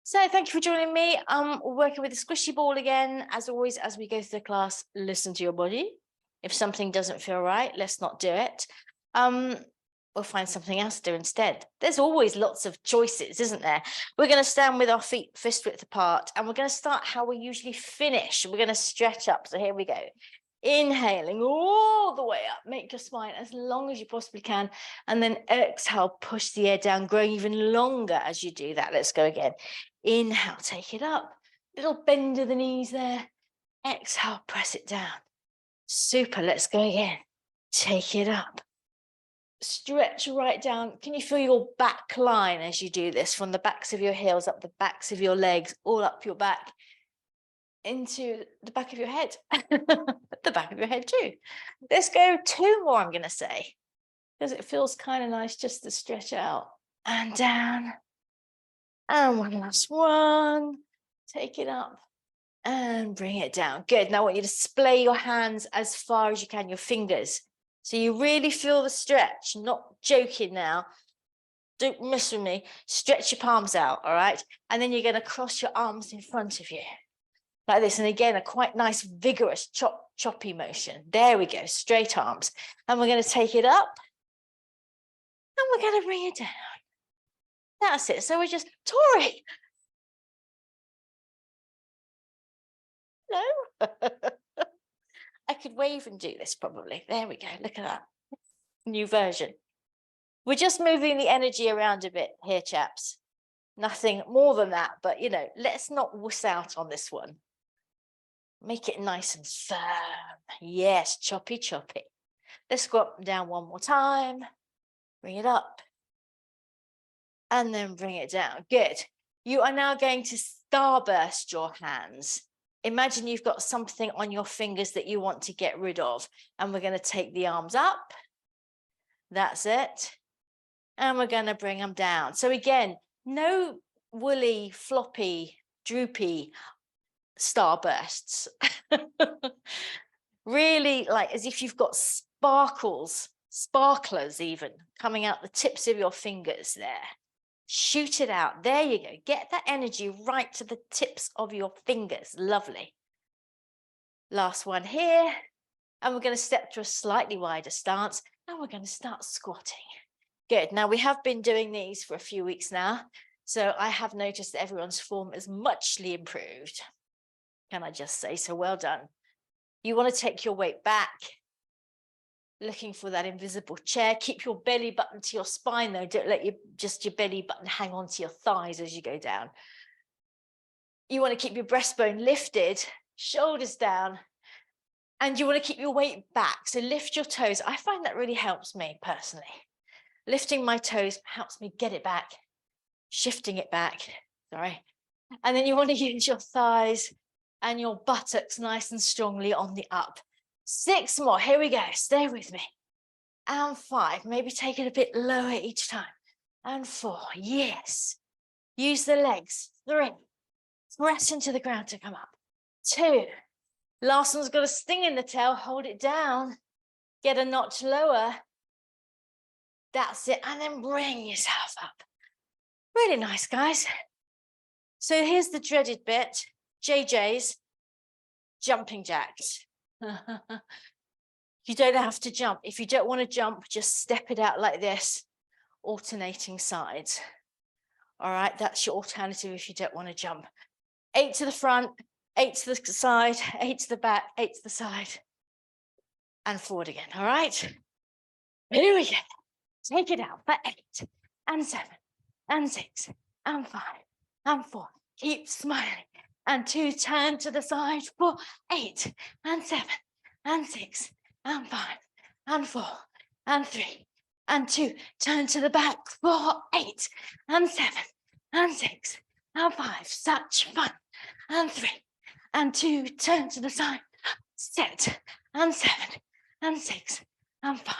So thank you for joining me. We're working with the squishy ball again. As always, as we go through the class, listen to your body. If something doesn't feel right, let's not do it. We'll find something else to do instead. There's always lots of choices, isn't there? We're going to stand with our feet fist width apart, and we're going to start how we usually finish. We're going to stretch up. So here we go. Inhaling all the way up, make your spine as long as you possibly can, and then exhale, push the air down, growing even longer as you do that. Let's go again. Inhale, take it up, little bend of the knees there. Exhale, press it down. Super, let's go again. Take it up. Stretch right down. Can you feel your back line as you do this, from the backs of your heels, up the backs of your legs, all up your back, into the back of your head, the back of your head too. Let's go 2 more, I'm going to say, because it feels kind of nice just to stretch out and down. And one last one. Take it up and bring it down. Good. Now I want you to splay your hands as far as you can, your fingers. So you really feel the stretch, not joking now. Don't mess with me. Stretch your palms out, all right? And then you're going to cross your arms in front of you, like this. And again, a quite nice, vigorous, choppy motion. There we go, straight arms. And we're going to take it up. And we're going to bring it down. That's it. So we're just, Tori. No. I could wave and do this probably. There we go. Look at that. New version. We're just moving the energy around a bit here, chaps. Nothing more than that. But, you know, let's not wuss out on this one. Make it nice and firm. Yes, choppy, choppy. Let's go up and down one more time. Bring it up. And then bring it down. Good. You are now going to starburst your hands. Imagine you've got something on your fingers that you want to get rid of. And we're going to take the arms up. That's it. And we're going to bring them down. So again, no woolly, floppy, droopy starbursts. Really like as if you've got sparklers even, coming out the tips of your fingers there. Shoot it out. There you go. Get that energy right to the tips of your fingers. Lovely. Last one here. And we're going to step to a slightly wider stance. And we're going to start squatting. Good. Now, we have been doing these for a few weeks now. So I have noticed that everyone's form is muchly improved. Can I just say so? Well done. You want to take your weight back. Looking for that invisible chair. Keep your belly button to your spine though. Don't let your belly button hang on to your thighs as you go down. You want to keep your breastbone lifted, shoulders down, and you want to keep your weight back. So lift your toes. I find that really helps me personally. Lifting my toes helps me get it back, shifting it back, sorry. And then you want to use your thighs and your buttocks nice and strongly on the up. 6 more, here we go, stay with me. And 5, maybe take it a bit lower each time. And 4, yes. Use the legs, 3, press into the ground to come up. 2, last one's got a sting in the tail, hold it down. Get a notch lower. That's it, and then bring yourself up. Really nice, guys. So here's the dreaded bit, JJ's jumping jacks. You don't have to jump. If you don't want to jump, just step it out like this, alternating sides. All right, that's your alternative if you don't want to jump. 8 to the front, 8 to the side, 8 to the back, 8 to the side, and forward again. All right, here we go. Take it out for 8 and 7 and 6 and 5 and 4. Keep smiling. And 2, turn to the side for 8 and 7 and 6 and 5 and 4 and 3 and 2. Turn to the back for 8 and 7 and 6 and 5. Such fun. And 3 and 2. Turn to the side. Set. And 7 and 6 and 5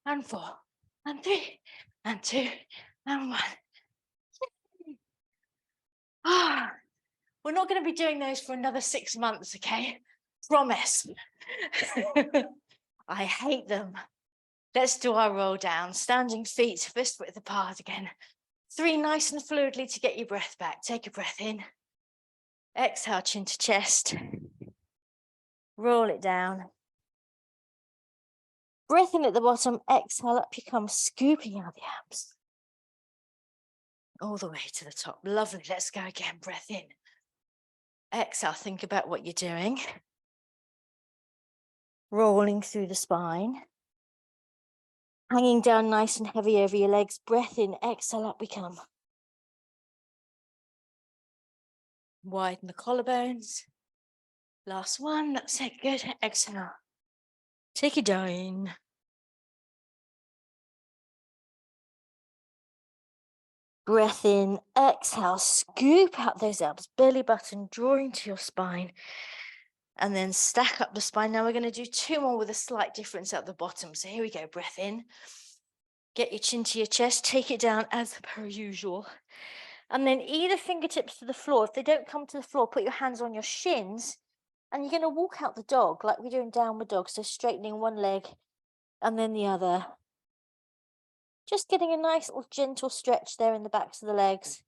and 4 and 3 and 2 and 1. Ah. We're not going to be doing those for another 6 months, okay? Promise. I hate them. Let's do our roll down. Standing feet, fist width apart again. 3, nice and fluidly to get your breath back. Take a breath in. Exhale, chin to chest. Roll it down. Breath in at the bottom, exhale, up you come, scooping out the abs. All the way to the top. Lovely. Let's go again. Breath in. Exhale, think about what you're doing. Rolling through the spine. Hanging down nice and heavy over your legs. Breath in, exhale, up we come. Widen the collarbones. Last one. That's it. Good. Exhale. Take it down. Breath in, exhale, scoop out those abs, belly button drawing to your spine, and then stack up the spine. Now we're going to do 2 more with a slight difference at the bottom. So here we go, breath in, get your chin to your chest, take it down as per usual, and then either fingertips to the floor. If they don't come to the floor, put your hands on your shins, and you're going to walk out the dog like we do in downward dog, so straightening one leg and then the other. Just getting a nice little gentle stretch there in the backs of the legs.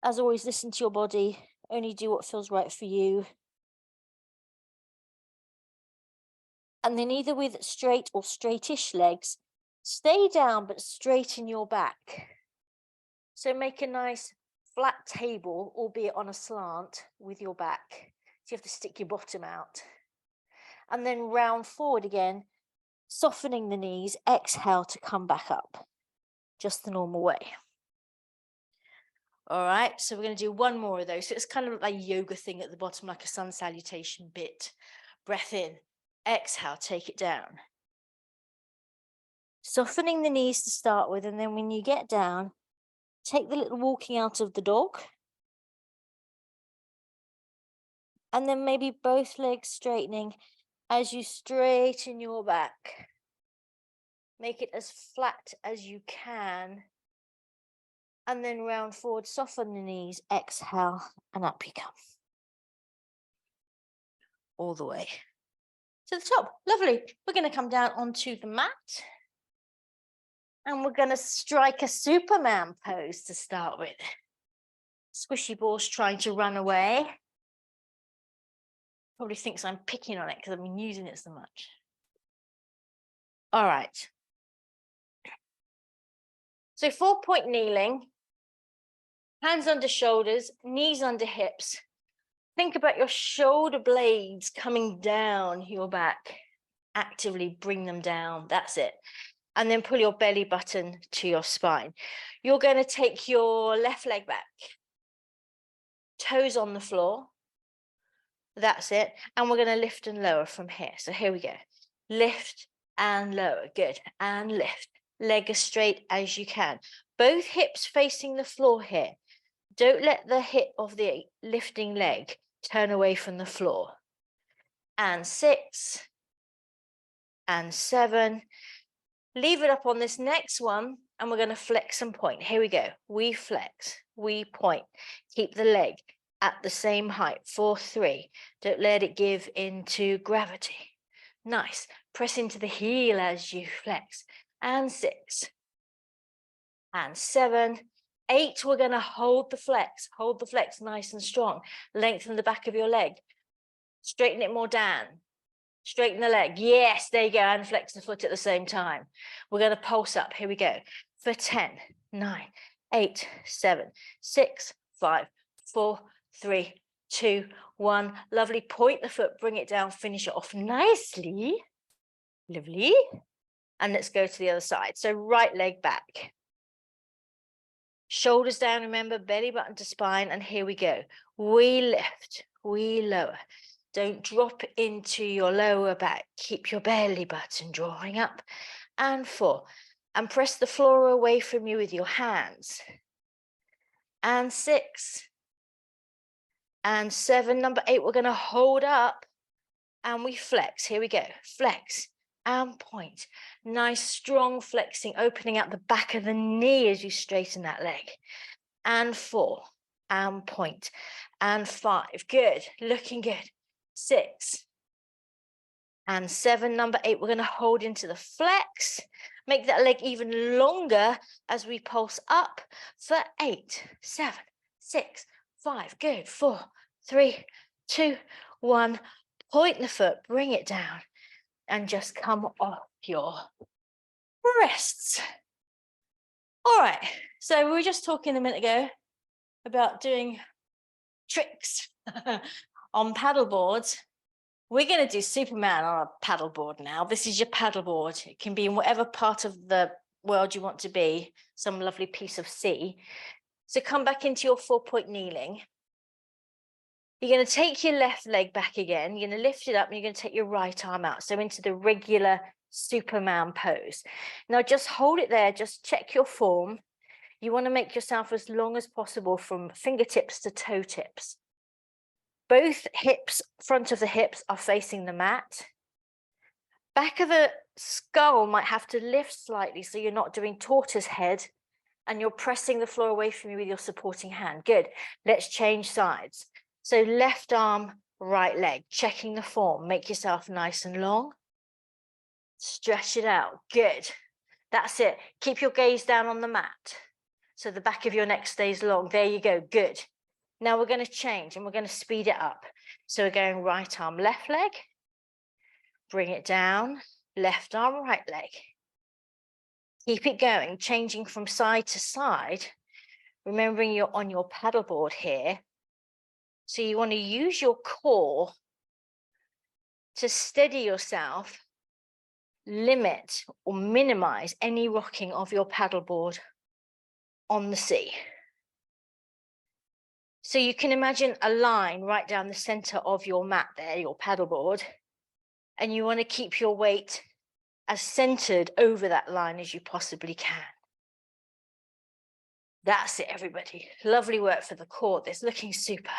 As always, listen to your body. Only do what feels right for you. And then either with straight or straightish legs, stay down but straighten your back. So make a nice flat table, albeit on a slant, with your back. So you have to stick your bottom out. And then round forward again, softening the knees, exhale to come back up. Just the normal way. All right, so we're going to do 1 more of those. So it's kind of like a yoga thing at the bottom, like a sun salutation bit. Breath in, exhale, take it down. Softening the knees to start with, and then when you get down, take the little walking out of the dog. And then maybe both legs straightening as you straighten your back. Make it as flat as you can. And then round forward, soften the knees, exhale, and up you come. All the way to the top. Lovely. We're going to come down onto the mat. And we're going to strike a Superman pose to start with. Squishy ball's trying to run away. Probably thinks I'm picking on it because I've been using it so much. All right. So 4-point kneeling. Hands under shoulders, knees under hips. Think about your shoulder blades coming down your back. Actively bring them down. That's it. And then pull your belly button to your spine. You're going to take your left leg back. Toes on the floor. That's it. And we're going to lift and lower from here. So here we go. Lift and lower. Good. And lift. Leg as straight as you can. Both hips facing the floor here. Don't let the hip of the lifting leg turn away from the floor. And 6. And 7. Leave it up on this next one, and we're going to flex and point. Here we go. We flex, we point. Keep the leg at the same height. 4, 3. Don't let it give into gravity. Nice. Press into the heel as you flex. And 6. And 7. 8, we're going to hold the flex nice and strong. Lengthen the back of your leg. Straighten it more down. Straighten the leg. Yes, there you go. And flex the foot at the same time. We're going to pulse up. Here we go. For 10, 9, 8, 7, 6, 5, 4, 3, 2, 1. Lovely. Point the foot, bring it down, finish it off nicely. Lovely. And let's go to the other side. So right leg back. Shoulders down, remember, belly button to spine. And here we go. We lift, we lower. Don't drop into your lower back. Keep your belly button drawing up. And 4. And press the floor away from you with your hands. And 6. And 7. Number 8, we're going to hold up. And we flex. Here we go. Flex and point. Nice, strong flexing, opening out the back of the knee as you straighten that leg. And 4. And point. And 5. Good. Looking good. 6. And 7. Number 8, we're going to hold into the flex. Make that leg even longer as we pulse up for 8, 7, 6, 5. Good. 4, 3, 2, 1. Point the foot, bring it down, and just come off your wrists. All right. So we were just talking a minute ago about doing tricks on paddle boards. We're going to do Superman on a paddleboard now. This is your paddleboard. It can be in whatever part of the world you want to be, some lovely piece of sea. So come back into your 4-point kneeling. You're going to take your left leg back again. You're going to lift it up and you're going to take your right arm out. So into the regular Superman pose. Now just hold it there. Just check your form. You want to make yourself as long as possible from fingertips to toe tips. Both hips, front of the hips are facing the mat. Back of the skull might have to lift slightly so you're not doing tortoise head and you're pressing the floor away from you with your supporting hand. Good. Let's change sides. So left arm, right leg, checking the form. Make yourself nice and long. Stretch it out. Good. That's it. Keep your gaze down on the mat so the back of your neck stays long. There you go. Good. Now we're going to change and we're going to speed it up. So we're going right arm, left leg. Bring it down. Left arm, right leg. Keep it going, changing from side to side. Remembering you're on your paddleboard here. So you want to use your core to steady yourself, limit or minimize any rocking of your paddleboard on the sea. So you can imagine a line right down the center of your mat there, your paddleboard, and you want to keep your weight as centered over that line as you possibly can. That's it, everybody. Lovely work for the core. This looking super.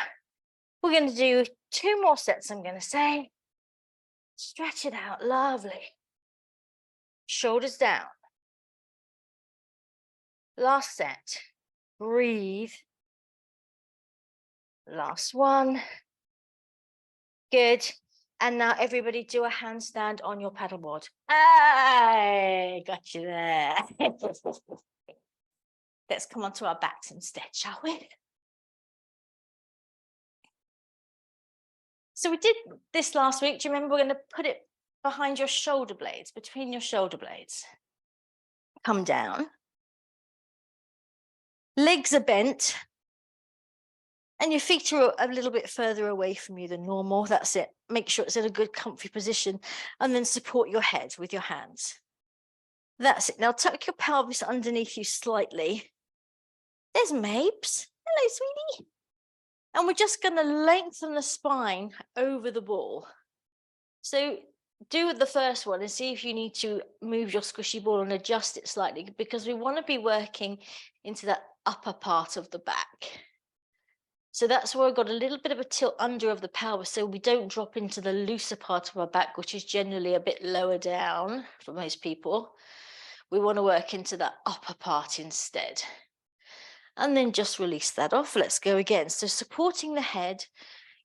We're going to do 2 more sets, I'm going to say. Stretch it out. Lovely. Shoulders down. Last set. Breathe. Last one. Good. And now everybody do a handstand on your paddleboard. I got you there. Let's come onto our backs instead, shall we? So we did this last week. Do you remember? We're going to put it behind your shoulder blades, between your shoulder blades. Come down. Legs are bent. And your feet are a little bit further away from you than normal. That's it. Make sure it's in a good comfy position. And then support your head with your hands. That's it. Now tuck your pelvis underneath you slightly. There's Mabes. Hello, sweetie. And we're just going to lengthen the spine over the ball. So do the first one and see if you need to move your squishy ball and adjust it slightly, because we want to be working into that upper part of the back. So that's where I've got a little bit of a tilt under of the pelvis, so we don't drop into the looser part of our back, which is generally a bit lower down for most people. We want to work into that upper part instead. And then just release that off. Let's go again. So supporting the head,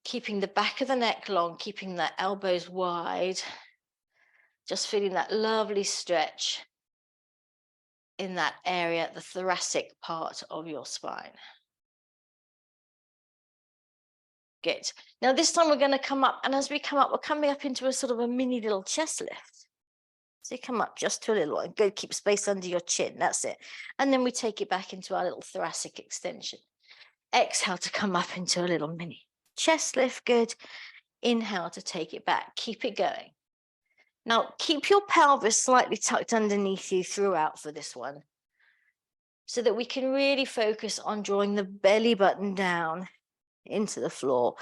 keeping the back of the neck long, keeping the elbows wide. Just feeling that lovely stretch in that area, the thoracic part of your spine. Good. Now this time we're going to come up, and as we come up, we're coming up into a sort of a mini little chest lift. So you come up just to a little one. Good, keep space under your chin. That's it. And then we take it back into our little thoracic extension. Exhale to come up into a little mini chest lift. Good. Inhale to take it back. Keep it going. Now keep your pelvis slightly tucked underneath you throughout for this one, so that we can really focus on drawing the belly button down into the floor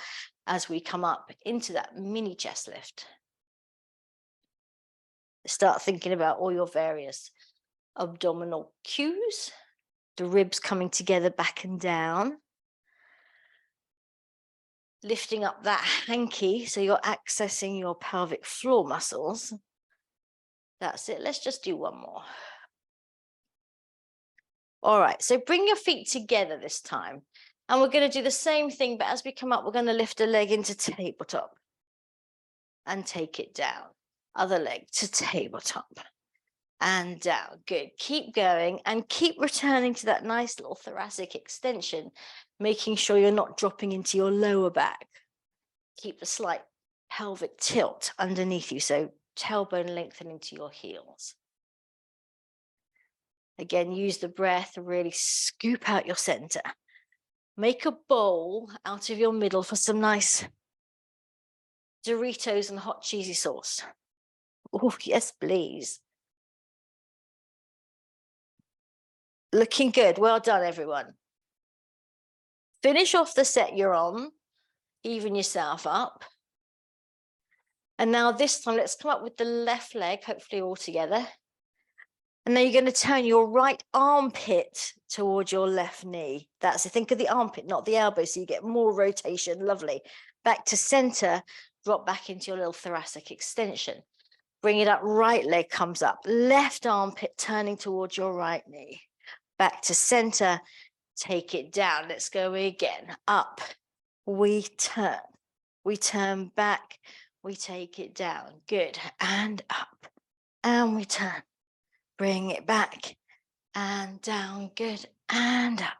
as we come up into that mini chest lift. Start thinking about all your various abdominal cues, the ribs coming together back and down, lifting up that hanky so you're accessing your pelvic floor muscles. That's it. Let's just do one more. All right, so bring your feet together this time. And we're going to do the same thing, but as we come up, we're going to lift a leg into tabletop and take it down. Other leg to tabletop and down. Good. Keep going and keep returning to that nice little thoracic extension, making sure you're not dropping into your lower back. Keep the slight pelvic tilt underneath you, so tailbone lengthening to your heels. Again, use the breath to really scoop out your center. Make a bowl out of your middle for some nice Doritos and hot cheesy sauce. Oh, yes, please. Looking good. Well done, everyone. Finish off the set you're on. Even yourself up. And now this time, let's come up with the left leg, hopefully all together. And then you're going to turn your right armpit towards your left knee. That's it. Think of the armpit, not the elbow, so you get more rotation. Lovely. Back to center, drop back into your little thoracic extension. Bring it up, right leg comes up. Left armpit turning towards your right knee. Back to center, take it down. Let's go again. Up, we turn back, we take it down. Good, and up, and we turn. Bring it back and down. Good, and up.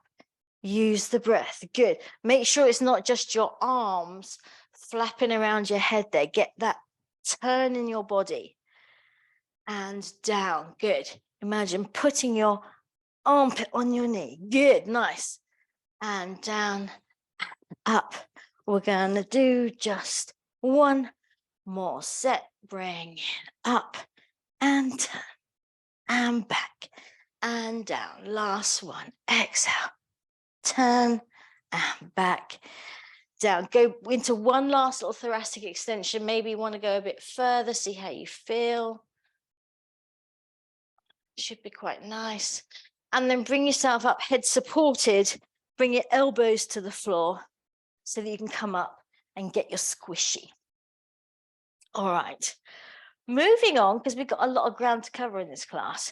Use the breath. Good. Make sure it's not just your arms flapping around your head there. Get that turn in your body. And down. Good. Imagine putting your armpit on your knee. Good. Nice. And down, up. We're going to do just one more set. Bring it up and turn and back and down. Last one. Exhale. Turn and back down. Go into one last little thoracic extension. Maybe you want to go a bit further, see how you feel. Should be quite nice. And then bring yourself up, head supported. Bring your elbows to the floor so that you can come up and get your squishy. All right. Moving on, because we've got a lot of ground to cover in this class.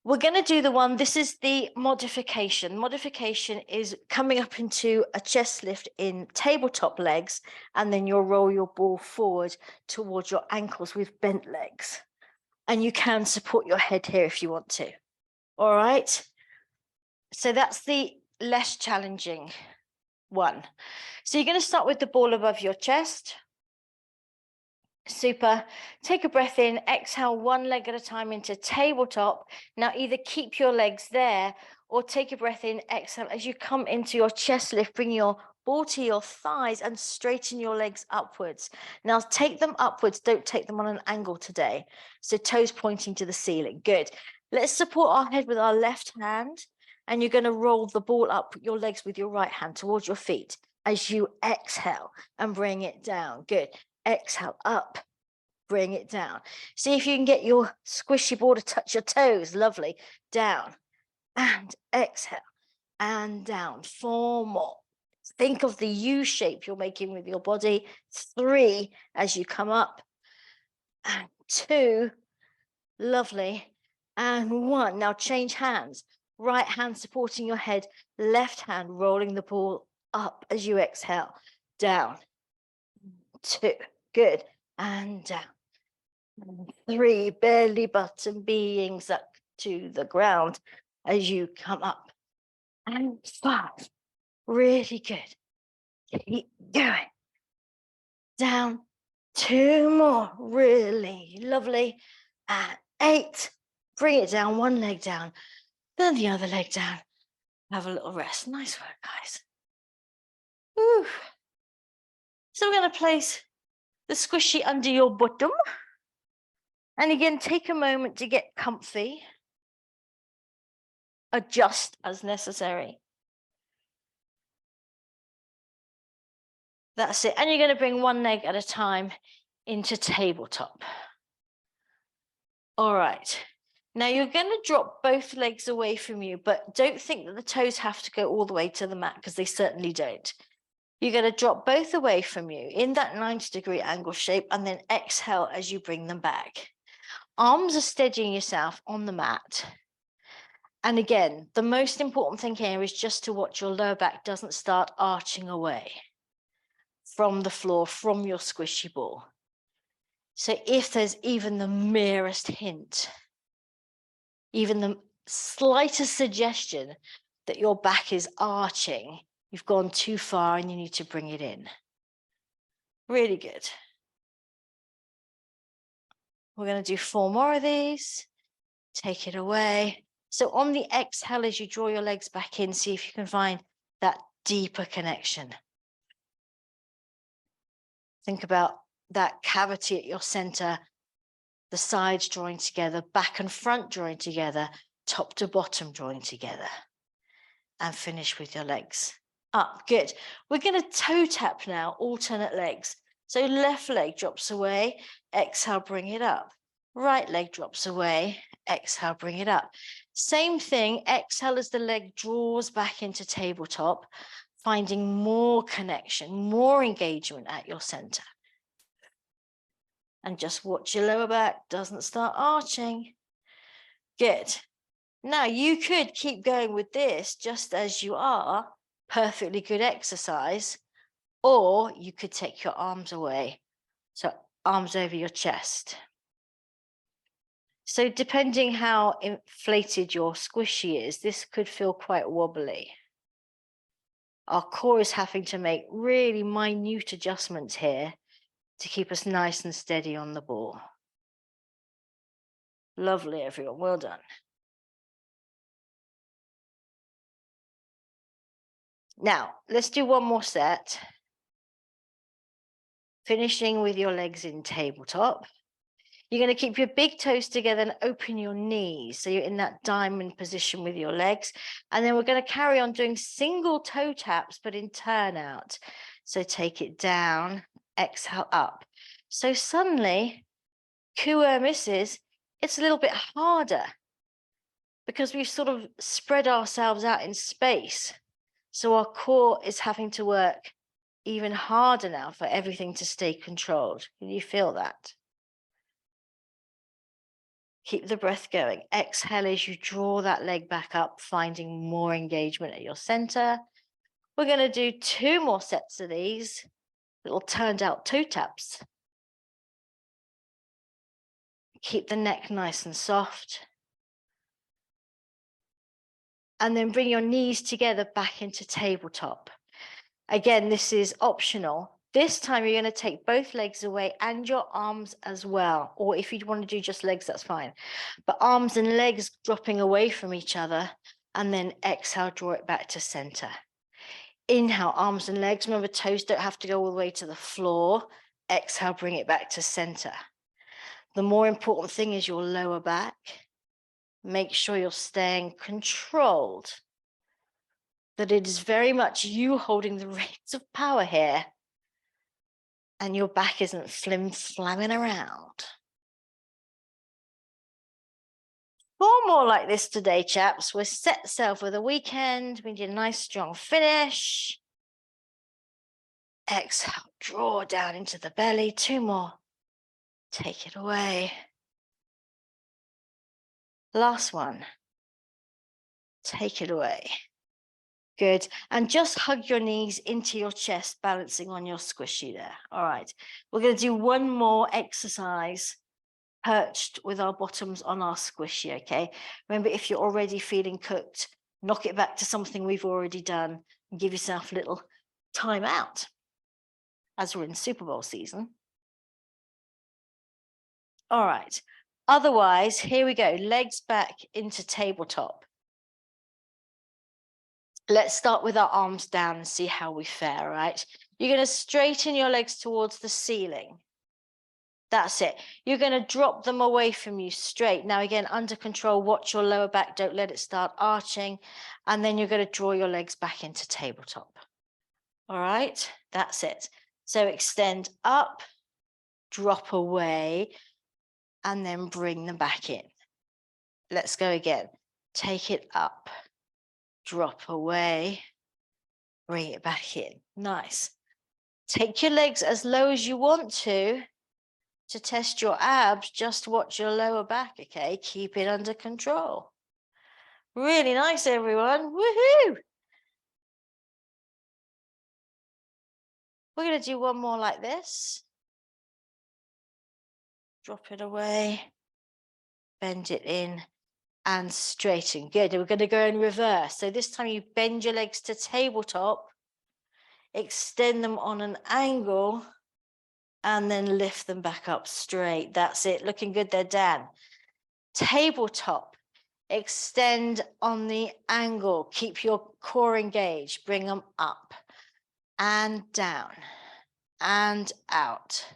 We're going to do the one, this is the modification. Modification is coming up into a chest lift in tabletop legs, and then you'll roll your ball forward towards your ankles with bent legs. And you can support your head here if you want to. All right. So that's the less challenging one. So you're going to start with the ball above your chest. Super. Take a breath in, exhale one leg at a time into tabletop. Now either keep your legs there or take a breath in, exhale. As you come into your chest lift, bring your ball to your thighs and straighten your legs upwards. Now take them upwards, don't take them on an angle today. So toes pointing to the ceiling. Good. Let's support our head with our left hand, and you're going to roll the ball up your legs with your right hand towards your feet as you exhale and bring it down. Good. Exhale up, bring it down. See if you can get your squishy ball to touch your toes. Lovely. Down and exhale and down. 4 more. Think of the U shape you're making with your body. 3 as you come up and 2. Lovely. And 1. Now change hands. Right hand supporting your head, left hand rolling the ball up as you exhale. Down. 2. Good. And down. 3. Belly button being sucked to the ground as you come up. And 5. Really good. Keep going. Down. 2 more. Really lovely. And 8. Bring it down. One leg down. Then the other leg down. Have a little rest. Nice work, guys. Whew. So we're going to place the squishy under your bottom. And again, take a moment to get comfy. Adjust as necessary. That's it. And you're going to bring one leg at a time into tabletop. All right. Now you're going to drop both legs away from you, but don't think that the toes have to go all the way to the mat, because they certainly don't. You're going to drop both away from you in that 90-degree angle shape, and then exhale as you bring them back. Arms are steadying yourself on the mat. And again, the most important thing here is just to watch your lower back doesn't start arching away from the floor, from your squishy ball. So if there's even the merest hint Even the slightest suggestion that your back is arching, you've gone too far and you need to bring it in. Really good. We're going to do 4 more of these. Take it away. So on the exhale, as you draw your legs back in, see if you can find that deeper connection. Think about that cavity at your center, the sides drawing together, back and front drawing together, top to bottom drawing together. And finish with your legs up. Good. We're going to toe tap now, alternate legs. So left leg drops away, exhale, bring it up. Right leg drops away, exhale, bring it up. Same thing, exhale as the leg draws back into tabletop, finding more connection, more engagement at your center. And just watch your lower back doesn't start arching. Good. Now you could keep going with this just as you are, perfectly good exercise, or you could take your arms away. So arms over your chest. So depending how inflated your squishy is, this could feel quite wobbly. Our core is having to make really minute adjustments here to keep us nice and steady on the ball. Lovely, everyone. Well done. Now, let's do one more set. Finishing with your legs in tabletop. You're going to keep your big toes together and open your knees. So you're in that diamond position with your legs. And then we're going to carry on doing single toe taps, but in turnout. So take it down, exhale up. So suddenly, coup misses, it's a little bit harder because we've sort of spread ourselves out in space. So our core is having to work even harder now for everything to stay controlled. Can you feel that? Keep the breath going. Exhale as you draw that leg back up, finding more engagement at your center. We're going to do 2 more sets of these little turned out toe taps. Keep the neck nice and soft. And then bring your knees together back into tabletop. Again, this is optional. This time you're going to take both legs away and your arms as well. Or if you want to do just legs, that's fine. But arms and legs dropping away from each other. And then exhale, draw it back to center. Inhale, arms and legs. Remember, toes don't have to go all the way to the floor. Exhale, bring it back to center. The more important thing is your lower back. Make sure you're staying controlled. That it is very much you holding the reins of power here. And your back isn't flim-flamming around. 4 more like this today, chaps. We're set sail for the weekend. We need a nice strong finish. Exhale, draw down into the belly. 2 more. Take it away. Last one. Take it away. Good. And just hug your knees into your chest, balancing on your squishy there. All right. We're going to do 1 more exercise perched with our bottoms on our squishy, okay? Remember, if you're already feeling cooked, knock it back to something we've already done and give yourself a little time out as we're in Super Bowl season. All right. Otherwise, here we go. Legs back into tabletop. Let's start with our arms down and see how we fare, right? You're going to straighten your legs towards the ceiling. That's it. You're going to drop them away from you straight. Now, again, under control, watch your lower back. Don't let it start arching. And then you're going to draw your legs back into tabletop. All right, that's it. So extend up, drop away, and then bring them back in. Let's go again. Take it up, drop away, bring it back in. Nice. Take your legs as low as you want to test your abs. Just watch your lower back, okay? Keep it under control. Really nice, everyone. Woohoo! We're going to do 1 more like this. Drop it away, bend it in, and straighten. Good. And we're going to go in reverse. So this time you bend your legs to tabletop, extend them on an angle, and then lift them back up straight. That's it. Looking good there, Dan. Tabletop, extend on the angle. Keep your core engaged. Bring them up and down and out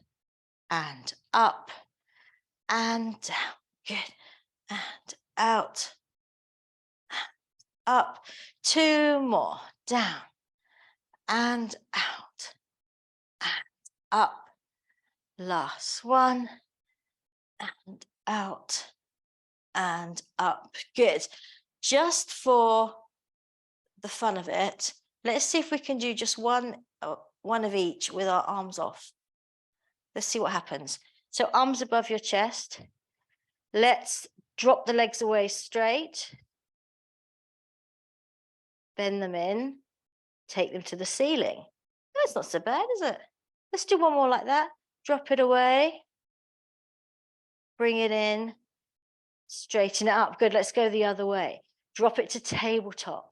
and up and down. Good. And out, up. 2 more. Down and out and up. Last one. And out and up. Good. Just for the fun of it, let's see if we can do just one of each with our arms off. Let's see what happens. So arms above your chest. Let's drop the legs away straight. Bend them in. Take them to the ceiling. That's not so bad, is it? Let's do one more like that. Drop it away. Bring it in. Straighten it up. Good. Let's go the other way. Drop it to tabletop.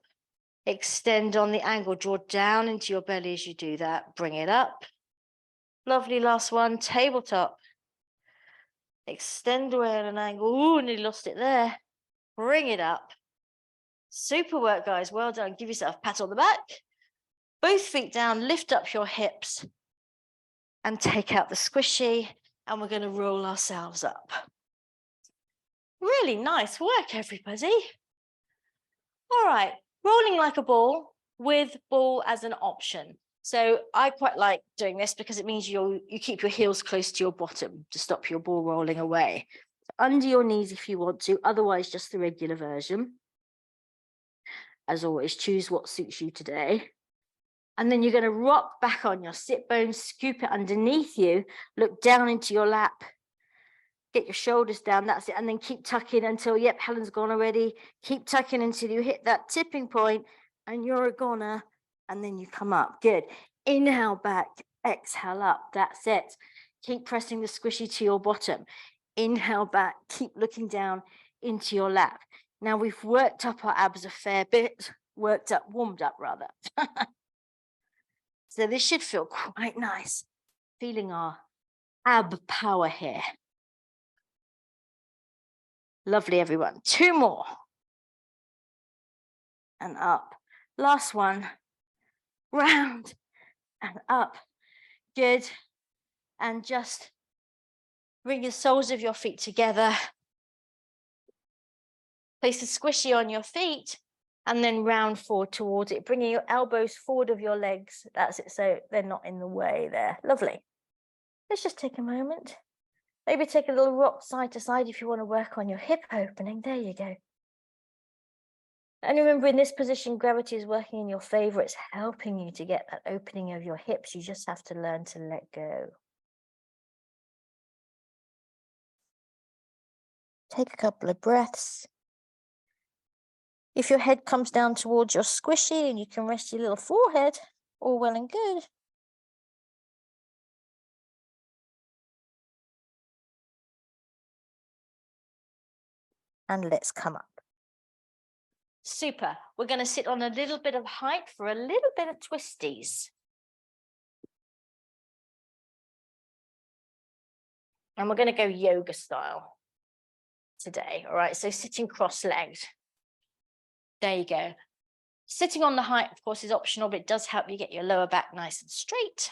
Extend on the angle. Draw down into your belly as you do that. Bring it up. Lovely. Last one. Tabletop. Extend away on an angle. Ooh, nearly lost it there. Bring it up. Super work, guys. Well done. Give yourself a pat on the back. Both feet down. Lift up your hips. And take out the squishy. And we're going to roll ourselves up. Really nice work, everybody. All right. Rolling like a ball with ball as an option. So I quite like doing this because it means you keep your heels close to your bottom to stop your ball rolling away. Under your knees if you want to, otherwise just the regular version. As always, choose what suits you today. And then you're going to rock back on your sit bones, scoop it underneath you, look down into your lap, get your shoulders down, that's it, and then keep tucking until, yep, Helen's gone already. Keep tucking until you hit that tipping point and you're a goner, and then you come up. Good. Inhale back, exhale up, that's it. Keep pressing the squishy to your bottom. Inhale back, keep looking down into your lap. Now we've worked up our abs a fair bit, warmed up rather. So this should feel quite nice, feeling our ab power here. Lovely, everyone. 2 more. And up. Last one. Round and up. Good. And just bring the soles of your feet together. Place the squishy on your feet and then round forward towards it, bringing your elbows forward of your legs. That's it. So they're not in the way there. Lovely. Let's just take a moment. Maybe take a little rock side to side if you want to work on your hip opening. There you go. And remember, in this position, gravity is working in your favor. It's helping you to get that opening of your hips. You just have to learn to let go. Take a couple of breaths. If your head comes down towards your squishy and you can rest your little forehead, all well and good. And let's come up. Super. We're going to sit on a little bit of height for a little bit of twisties. And we're going to go yoga style today. All right. So sitting cross-legged. There you go. Sitting on the height, of course, is optional, but it does help you get your lower back nice and straight.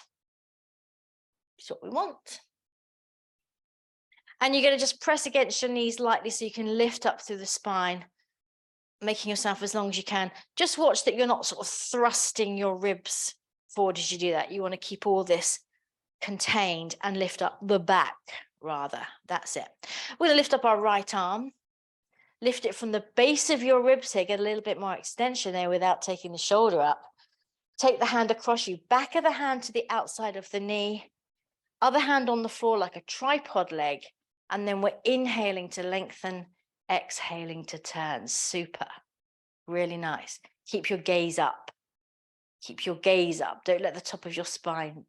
That's what we want. And you're going to just press against your knees lightly so you can lift up through the spine, making yourself as long as you can. Just watch that you're not sort of thrusting your ribs forward as you do that. You want to keep all this contained and lift up the back rather. That's it. We're going to lift up our right arm. Lift it from the base of your ribs here. Get a little bit more extension there without taking the shoulder up. Take the hand across you. Back of the hand to the outside of the knee. Other hand on the floor like a tripod leg. And then we're inhaling to lengthen, exhaling to turn. Super. Really nice. Keep your gaze up. Keep your gaze up. Don't let the top of your spine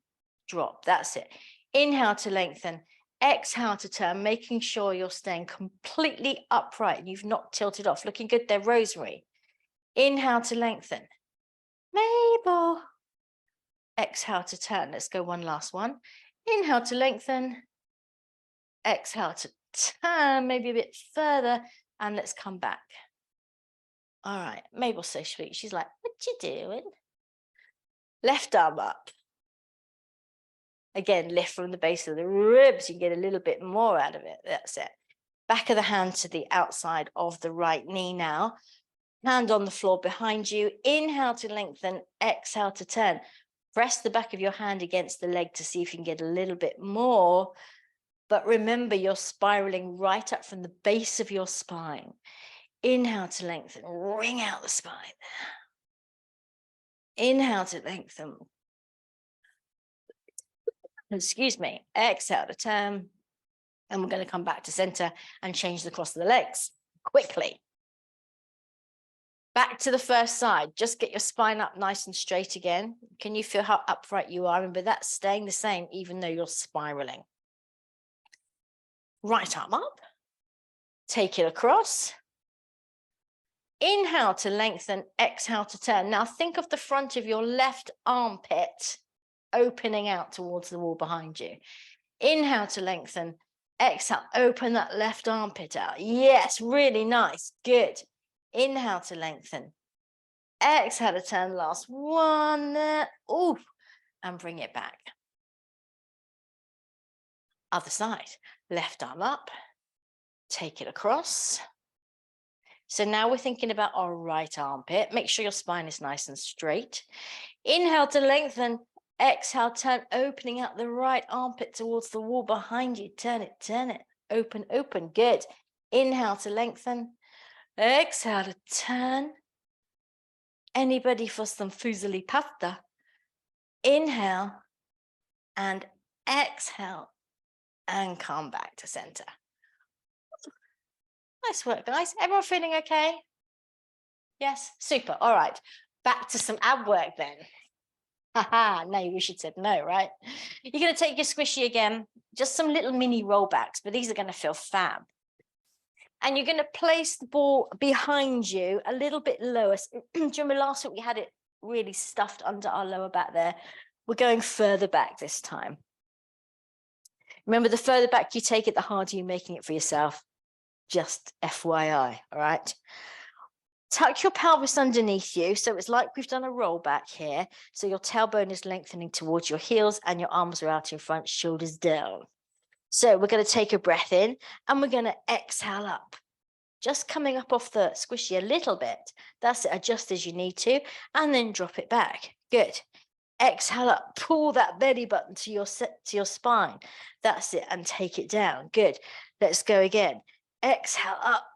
drop. That's it. Inhale to lengthen. Exhale to turn, making sure you're staying completely upright and you've not tilted off. Looking good there, Rosemary. Inhale to lengthen. Mabel. Exhale to turn. Let's go one last one. Inhale to lengthen. Exhale to turn, maybe a bit further, and let's come back. All right, Mabel's so sweet. She's like, what you doing? Left arm up. Again, lift from the base of the ribs. You can get a little bit more out of it. That's it. Back of the hand to the outside of the right knee now. Hand on the floor behind you. Inhale to lengthen, exhale to turn. Press the back of your hand against the leg to see if you can get a little bit more. But remember, you're spiraling right up from the base of your spine. Inhale to lengthen, wring out the spine. Inhale to lengthen. Excuse me. Exhale to turn. And we're going to come back to center and change the cross of the legs quickly. Back to the first side. Just get your spine up nice and straight again. Can you feel how upright you are? Remember, that's staying the same even though you're spiraling. Right arm up. Take it across. Inhale to lengthen, exhale to turn. Now think of the front of your left armpit opening out towards the wall behind you. Inhale to lengthen, exhale, open that left armpit out. Yes, really nice, good. Inhale to lengthen, exhale to turn, last one there, ooh, and bring it back. Other side, left arm up, take it across. So now we're thinking about our right armpit. Make sure your spine is nice and straight. Inhale to lengthen, exhale, turn, opening out the right armpit towards the wall behind you. Turn it, open, open, good. Inhale to lengthen, exhale to turn. Anybody for some fusilli pasta? Inhale and exhale and come back to center. Nice work, guys. Everyone feeling okay? Yes, super. All right, back to some ab work then. Haha, no, you wish you'd said no, right? You're going to take your squishy again, just some little mini rollbacks, but these are going to feel fab. And you're going to place the ball behind you a little bit lower. Do you remember last week we had it really stuffed under our lower back there? We're going further back this time. Remember, the further back you take it, the harder you're making it for yourself. Just FYI, all right? Tuck your pelvis underneath you. So it's like we've done a roll back here. So your tailbone is lengthening towards your heels and your arms are out in front, shoulders down. So we're going to take a breath in and we're going to exhale up. Just coming up off the squishy a little bit. That's it, adjust as you need to, and then drop it back. Good. Exhale up, pull that belly button to your spine. That's it, and take it down. Good. Let's go again. Exhale up,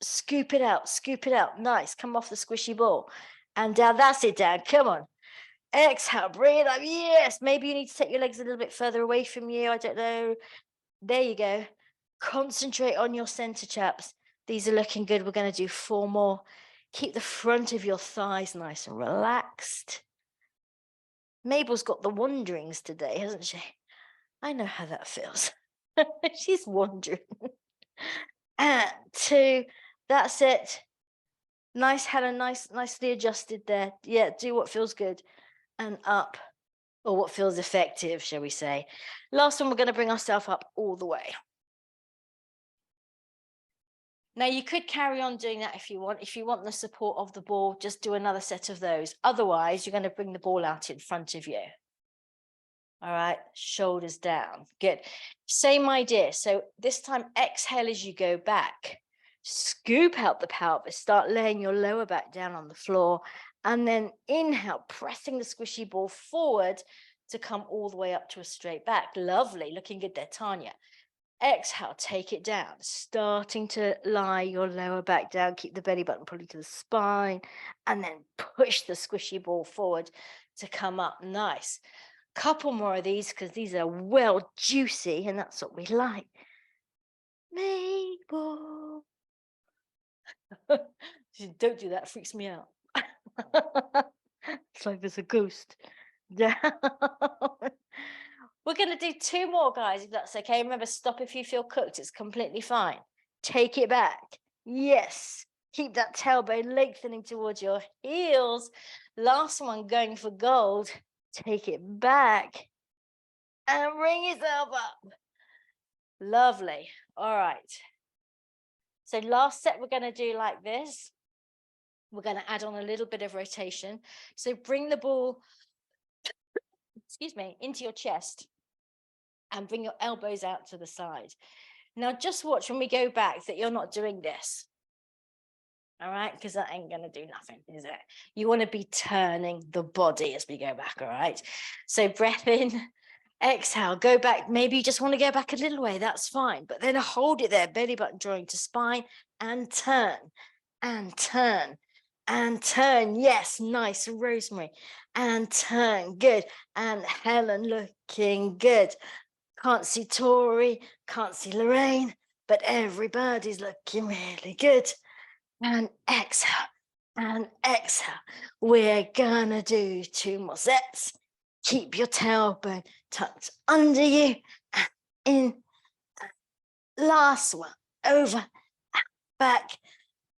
scoop it out, nice. Come off the squishy ball and down. That's it, down. Come on. Exhale, bring it up. Yes, maybe you need to take your legs a little bit further away from you. I don't know. There you go. Concentrate on your center, chaps. These are looking good. We're going to do 4 more. Keep the front of your thighs nice and relaxed. Mabel's got the wanderings today, hasn't she? I know how that feels. She's wandering. And 2, that's it. Nice, Helen, nicely adjusted there. Yeah, do what feels good. And up, or what feels effective, shall we say. Last one, we're going to bring ourselves up all the way. Now, you could carry on doing that if you want. If you want the support of the ball, just do another set of those. Otherwise, you're going to bring the ball out in front of you. All right, shoulders down. Good. Same idea. So this time, exhale as you go back. Scoop out the pelvis. Start laying your lower back down on the floor. And then inhale, pressing the squishy ball forward to come all the way up to a straight back. Lovely. Looking good there, Tanya. Exhale, take it down, starting to lie your lower back down, keep the belly button pulling to the spine, and then push the squishy ball forward to come up. Nice. Couple more of these because these are well juicy and that's what we like. Mabel. Don't do that, it freaks me out. It's like there's a ghost. Down. We're going to do 2 more, guys, if that's okay. Remember, stop if you feel cooked. It's completely fine. Take it back. Yes. Keep that tailbone lengthening towards your heels. Last one, going for gold. Take it back and bring yourself up. Lovely. All right. So last set, we're going to do like this. We're going to add on a little bit of rotation. So bring the ball, excuse me, into your chest and bring your elbows out to the side. Now, just watch when we go back that you're not doing this. All right, because that ain't going to do nothing, is it? You want to be turning the body as we go back, all right? So breath in, exhale, go back. Maybe you just want to go back a little way, that's fine. But then hold it there, belly button drawing to spine, and turn, and turn, and turn. Yes, nice, Rosemary. And turn, good. And Helen looking good. Can't see Tori, can't see Lorraine, but everybody's looking really good. And exhale, and exhale. We're gonna do 2 more sets. Keep your tailbone tucked under you, and in. Last one, over, back.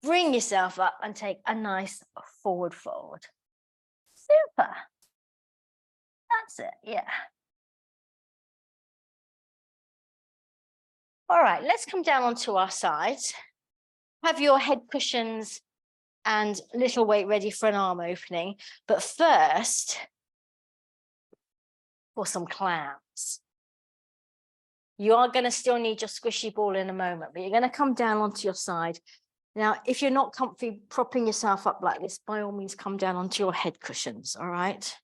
Bring yourself up and take a nice forward fold. Super. That's it, yeah. All right, let's come down onto our sides. Have your head cushions and little weight ready for an arm opening. But first, for some clams. You are going to still need your squishy ball in a moment, but you're going to come down onto your side. Now, if you're not comfy propping yourself up like this, by all means, come down onto your head cushions, all right?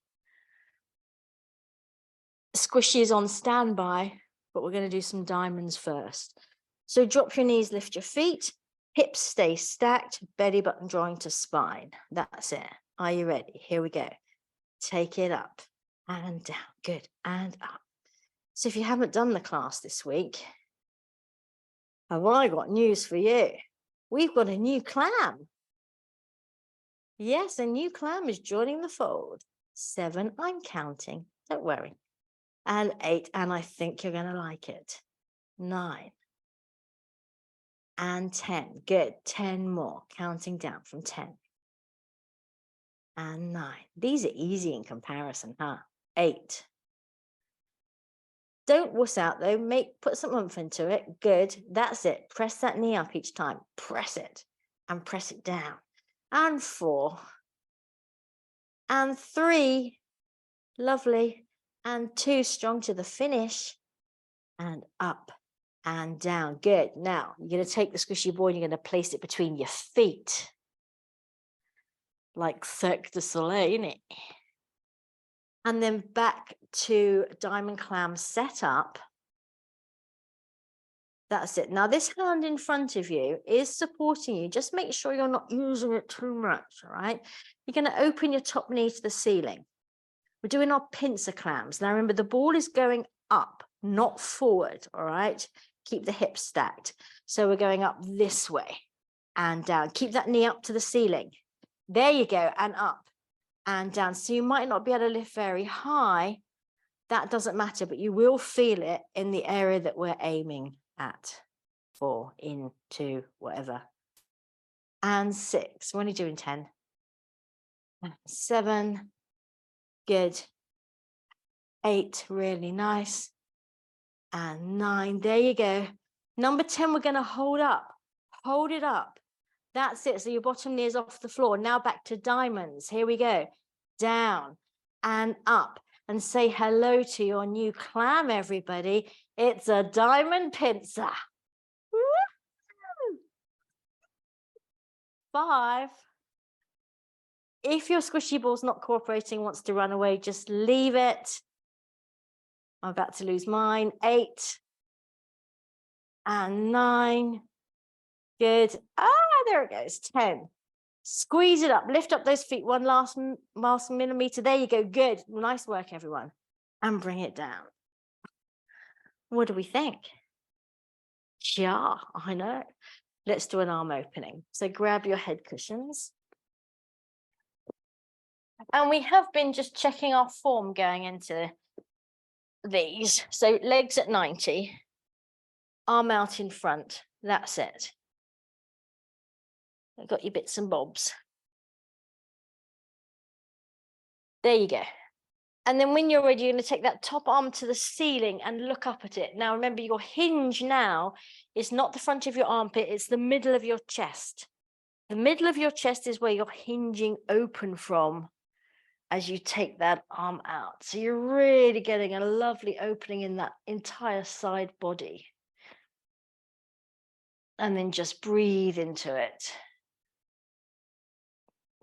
Squishy is on standby, but we're going to do some diamonds first. So drop your knees, lift your feet, hips stay stacked, belly button drawing to spine. That's it. Are you ready? Here we go. Take it up and down. Good. And up. So if you haven't done the class this week, have I got news for you? We've got a new clam. Yes, a new clam is joining the fold. 7, I'm counting. Don't worry. And 8, and I think you're going to like it. 9. And 10. Good. 10 more. Counting down from 10. And 9. These are easy in comparison, huh? 8. Don't wuss out though. Put some oomph into it. Good. That's it. Press that knee up each time. Press it and press it down. And 4. And 3. Lovely. And 2. Strong to the finish. And up and down. Good. Now you're going to take the squishy ball and you're going to place it between your feet. Like Cirque du Soleil, innit? And then back to diamond clam setup. That's it. Now this hand in front of you is supporting you. Just make sure you're not using it too much, all right? You're going to open your top knee to the ceiling. We're doing our pincer clams. Now remember, the ball is going up, not forward, all right? Keep the hips stacked. So we're going up this way and down. Keep that knee up to the ceiling. There you go, and up and down. So you might not be able to lift very high. That doesn't matter, but you will feel it in the area that we're aiming at. 4, into whatever. And 6. We're only doing 10. 7. Good. 8. Really nice. And 9. There you go. Number 10, we're going to hold up. Hold it up. That's it. So your bottom knee is off the floor. Now back to diamonds. Here we go. Down and up. And say hello to your new clam, everybody. It's a diamond pincer. Woo! 5. If your squishy ball's not cooperating, wants to run away, just leave it. I'm about to lose mine. 8 and 9. Good. There it goes. 10. Squeeze it up. Lift up those feet. One last millimeter. There you go. Good. Nice work, everyone. And bring it down. What do we think? Yeah, I know. Let's do an arm opening. So grab your head cushions. And we have been just checking our form going into these. So legs at 90, arm out in front. That's it. I've got your bits and bobs. There you go. And then when you're ready, you're going to take that top arm to the ceiling and look up at it. Now, remember, your hinge now is not the front of your armpit, it's the middle of your chest. The middle of your chest is where you're hinging open from as you take that arm out. So you're really getting a lovely opening in that entire side body. And then just breathe into it.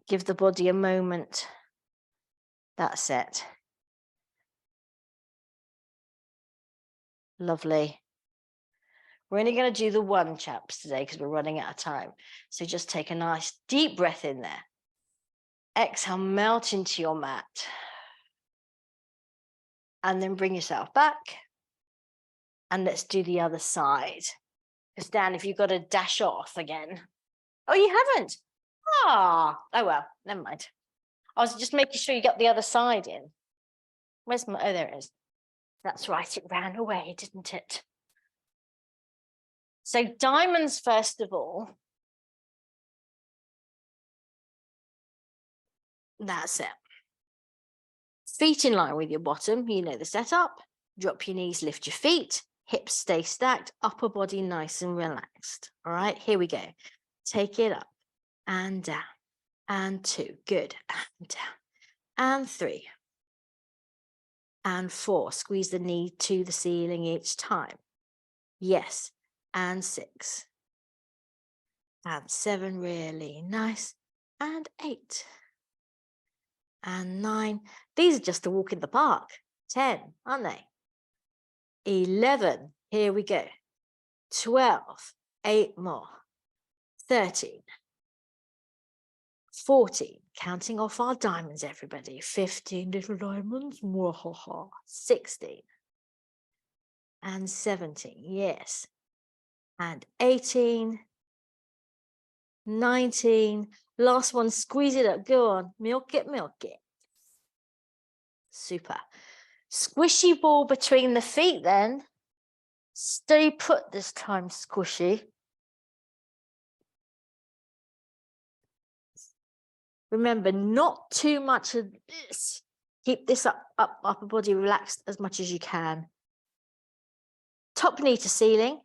Give the body a moment. That's it. Lovely. We're only going to do the one, chaps, today because we're running out of time. So just take a nice deep breath in there. Exhale, melt into your mat. And then bring yourself back. And let's do the other side. Because Dan, if you've got to dash off again. Oh, you haven't? Oh well, never mind. I was just making sure you got the other side in. Where's my, oh, there it is. That's right, it ran away, didn't it? So diamonds, first of all. That's it. Feet in line with your bottom, you know the setup. Drop your knees, lift your feet. Hips stay stacked, upper body nice and relaxed. All right, here we go. Take it up and down and 2. Good. And down and 3 and 4. Squeeze the knee to the ceiling each time. Yes. And 6 and 7. Really nice. And 8 and 9. These are just a walk in the park. 10, aren't they? 11. Here we go. 12. 8 more. 13. 14. Counting off our diamonds, everybody. 15 little diamonds. 16. And 17. Yes. And 18. 19. Last one. Squeeze it up. Go on. Milk it, milk it. Super. Squishy ball between the feet then. Stay put this time, squishy. Remember, not too much of this. Keep this upper body relaxed as much as you can. Top knee to ceiling.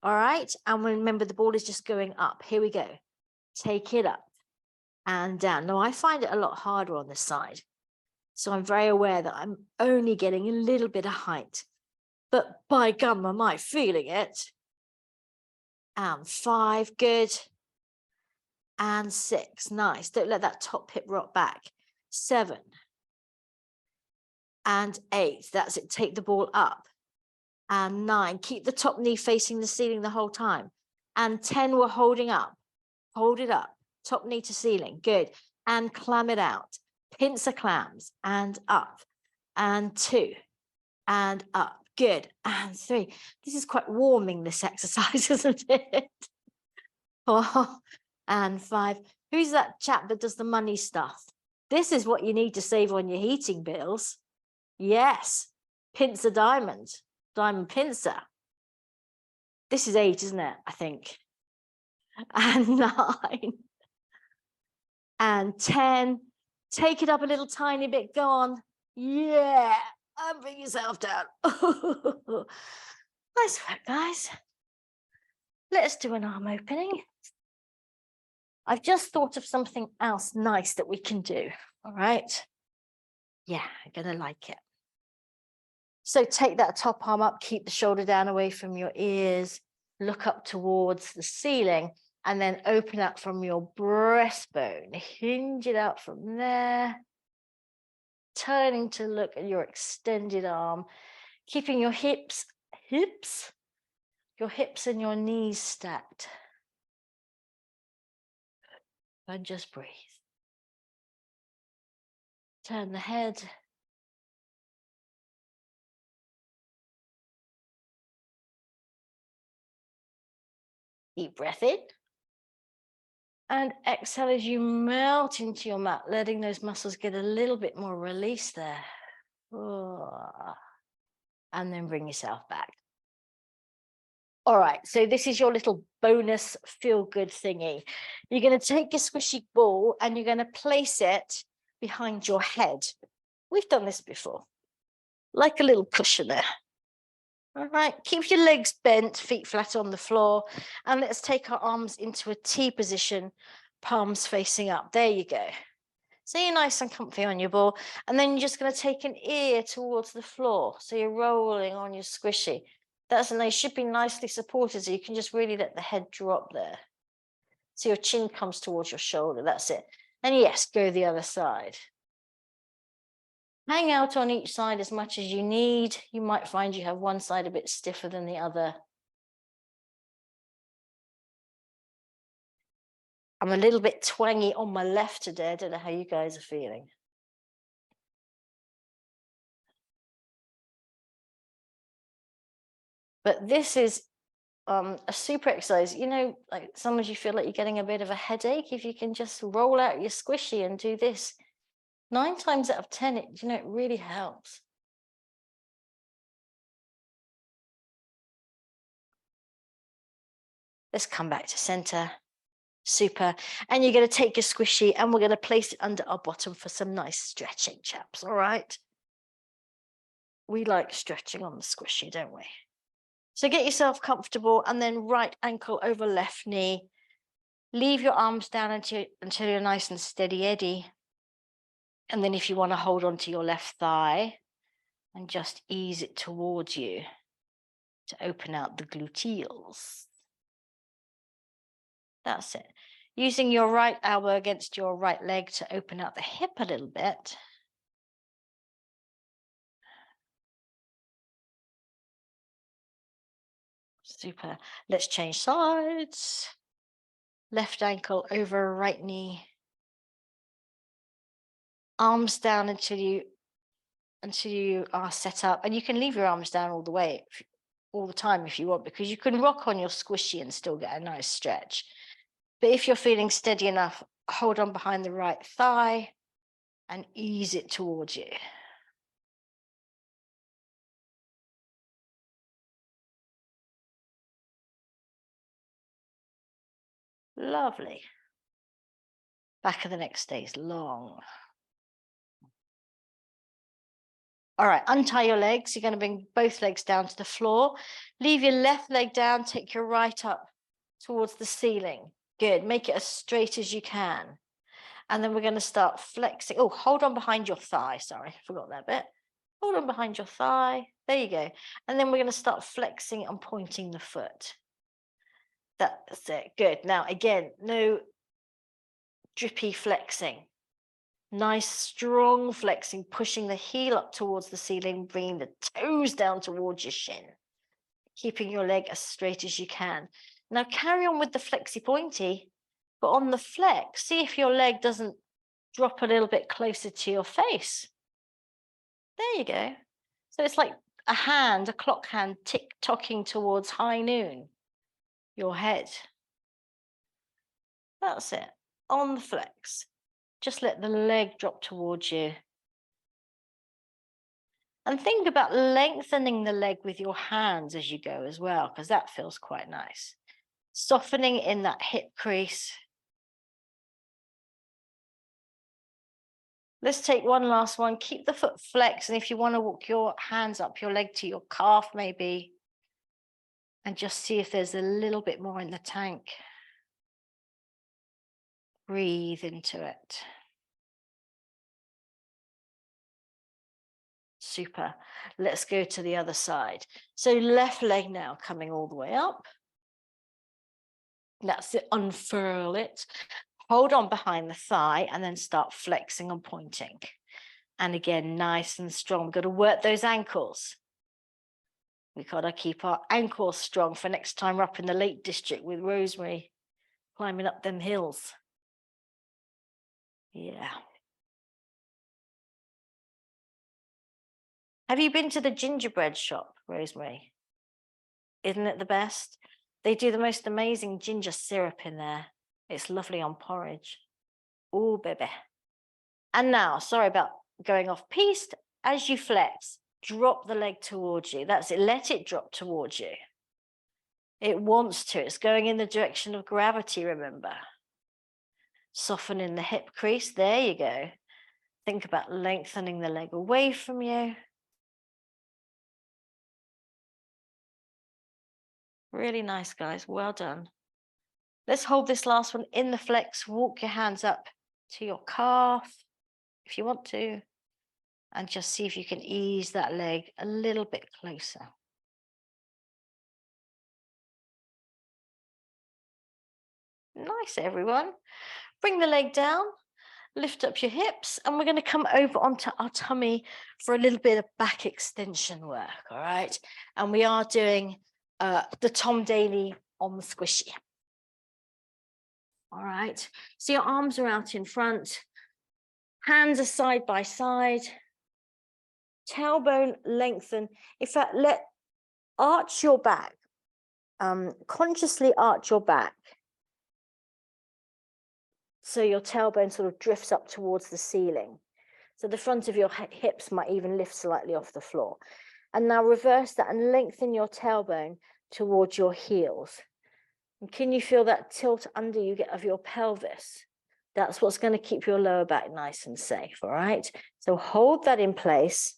All right. And remember, the ball is just going up. Here we go. Take it up and down. Now, I find it a lot harder on this side. So I'm very aware that I'm only getting a little bit of height. But by gum, am I feeling it? And 5. Good. And 6. Nice. Don't let that top hip rock back. 7. And 8. That's it. Take the ball up. And 9. Keep the top knee facing the ceiling the whole time. And 10, we're holding up. Hold it up. Top knee to ceiling. Good. And clam it out. Pincer clams. And up. And 2. And up. Good. And 3. This is quite warming, this exercise, isn't it? 4. And 5. Who's that chap that does the money stuff? This is what you need to save on your heating bills. Yes. Pincer diamond. Diamond pincer. This is 8, isn't it? I think. And 9. And 10. Take it up a little tiny bit. Go on. Yeah. And bring yourself down. Nice work, guys. Let's do an arm opening. I've just thought of something else nice that we can do. All right. Yeah, I'm going to like it. So take that top arm up, keep the shoulder down away from your ears, look up towards the ceiling, and then open up from your breastbone. Hinge it out from there. Turning to look at your extended arm, keeping your hips and your knees stacked. And just breathe. Turn the head. Deep breath in. And exhale as you melt into your mat, letting those muscles get a little bit more release there. Oh. and then bring yourself back. All right, so this is your little bonus feel-good thingy. You're going to take your squishy ball and you're going to place it behind your head. We've done this before, like a little cushion there. All right, keep your legs bent, feet flat on the floor, and let's take our arms into a T position, palms facing up. There you go. So you're nice and comfy on your ball, and then you're just going to take an ear towards the floor. So you're rolling on your squishy. That's nice. Should be nicely supported, so you can just really let the head drop there. So your chin comes towards your shoulder. That's it. And yes, go the other side. Hang out on each side as much as you need. You might find you have one side a bit stiffer than the other. I'm a little bit twangy on my left today. I don't know how you guys are feeling. But this is a super exercise. You know, like sometimes you feel like you're getting a bit of a headache. If you can just roll out your squishy and do this, 9 times out of 10, it really helps. Let's come back to center. Super. And you're going to take your squishy and we're going to place it under our bottom for some nice stretching, chaps. All right. We like stretching on the squishy, don't we? So get yourself comfortable and then right ankle over left knee. Leave your arms down until you're nice and steady eddy. And then if you want to hold on to your left thigh and just ease it towards you to open out the gluteals. That's it. Using your right elbow against your right leg to open out the hip a little bit. Super. Let's change sides. Left ankle over right knee. Arms down until you are set up. And you can leave your arms down all the way, all the time if you want, because you can rock on your squishy and still get a nice stretch. But if you're feeling steady enough, hold on behind the right thigh and ease it towards you. Lovely. Back of the neck stays long. All right, untie your legs. You're going to bring both legs down to the floor. Leave your left leg down, take your right up towards the ceiling. Good, make it as straight as you can. And then we're going to start flexing. Oh, hold on behind your thigh. Sorry, forgot that bit. Hold on behind your thigh. There you go. And then we're going to start flexing and pointing the foot. That's it. Good. Now, again, no drippy flexing. Nice, strong flexing, pushing the heel up towards the ceiling, bringing the toes down towards your shin, keeping your leg as straight as you can. Now, carry on with the flexy pointy, but on the flex, see if your leg doesn't drop a little bit closer to your face. There you go. So it's like a clock hand tick-tocking towards high noon, your head. That's it. On the flex. Just let the leg drop towards you. And think about lengthening the leg with your hands as you go as well, because that feels quite nice. Softening in that hip crease. Let's take one last one. Keep the foot flexed. And if you want to walk your hands up your leg to your calf, maybe, and just see if there's a little bit more in the tank. Breathe into it. Super. Let's go to the other side. So left leg now coming all the way up. That's it. Unfurl it. Hold on behind the thigh and then start flexing and pointing. And again, nice and strong. We've got to work those ankles. We've got to keep our ankles strong for next time we're up in the Lake District with Rosemary climbing up them hills. Yeah. Have you been to the gingerbread shop, Rosemary? Isn't it the best? They do the most amazing ginger syrup in there. It's lovely on porridge. Oh, baby. And now, sorry about going off piste. As you flex, drop the leg towards you. That's it. Let it drop towards you. It wants to. It's going in the direction of gravity, remember. Softening the hip crease. There you go. Think about lengthening the leg away from you. Really nice, guys. Well done. Let's hold this last one in the flex. Walk your hands up to your calf if you want to. And just see if you can ease that leg a little bit closer. Nice, everyone. Bring the leg down, lift up your hips, and we're going to come over onto our tummy for a little bit of back extension work, all right? And we are doing the Tom Daley on the squishy. All right, so your arms are out in front, hands are side by side, tailbone lengthen. In fact, arch your back, consciously arch your back. So your tailbone sort of drifts up towards the ceiling. So the front of your hips might even lift slightly off the floor. And now reverse that and lengthen your tailbone towards your heels. And can you feel that tilt under you get of your pelvis? That's what's going to keep your lower back nice and safe, all right? So hold that in place.